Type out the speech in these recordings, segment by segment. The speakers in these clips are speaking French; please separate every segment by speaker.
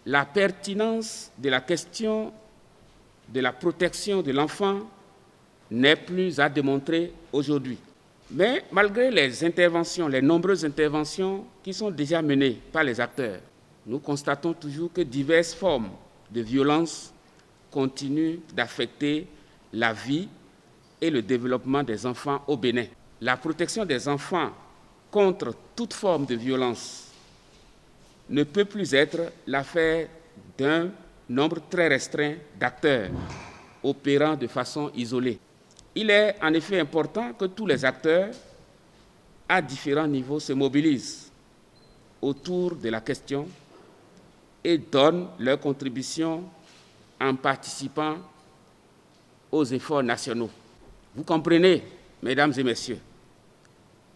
Speaker 1: la pertinence de la question de la protection de l'enfant n'est plus à démontrer aujourd'hui. Mais malgré les interventions, les nombreuses interventions qui sont déjà menées par les acteurs, nous constatons toujours que diverses formes de violence continuent d'affecter la vie et le développement des enfants au Bénin. La protection des enfants contre toute forme de violence ne peut plus être l'affaire d'un nombre très restreint d'acteurs opérant de façon isolée. Il est en effet important que tous les acteurs, à différents niveaux, se mobilisent autour de la question et donnent leur contribution en participant aux efforts nationaux. Vous comprenez, mesdames et messieurs,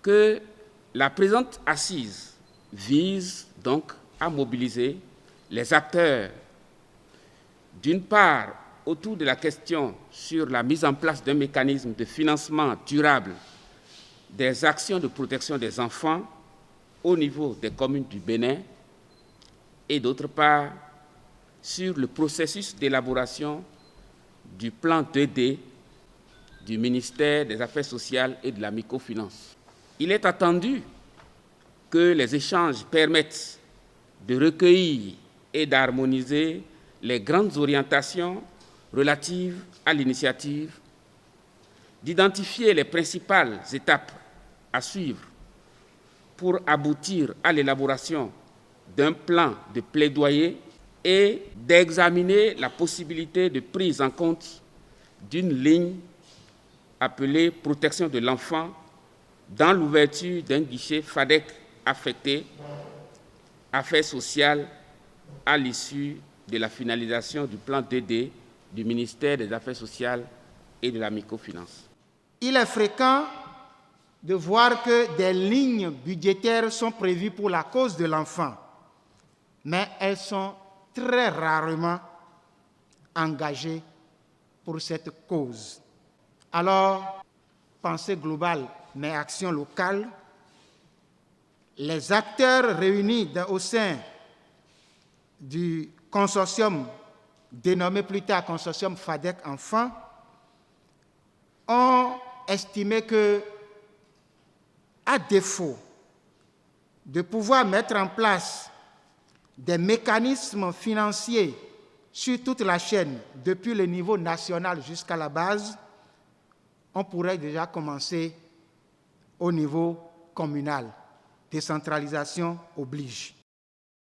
Speaker 1: que la présente assise vise donc à mobiliser les acteurs, d'une part, autour de la question sur la mise en place d'un mécanisme de financement durable des actions de protection des enfants au niveau des communes du Bénin et d'autre part, sur le processus d'élaboration du plan 2D du ministère des Affaires sociales et de la microfinance. Il est attendu que les échanges permettent de recueillir et d'harmoniser les grandes orientations relatives à l'initiative, d'identifier les principales étapes à suivre pour aboutir à l'élaboration d'un plan de plaidoyer et d'examiner la possibilité de prise en compte d'une ligne appelée protection de l'enfant dans l'ouverture d'un guichet FADEC affecté Affaires sociales à l'issue de la finalisation du plan 2D du ministère des Affaires sociales et de la microfinance.
Speaker 2: Il est fréquent de voir que des lignes budgétaires sont prévues pour la cause de l'enfant, mais elles sont très rarement engagées pour cette cause. Alors, pensée globale, mais action locale, les acteurs réunis au sein du consortium, dénommé plus tard consortium FADEC Enfants, ont estimé que, à défaut de pouvoir mettre en place des mécanismes financiers sur toute la chaîne, depuis le niveau national jusqu'à la base, on pourrait déjà commencer au niveau communal. Décentralisation oblige.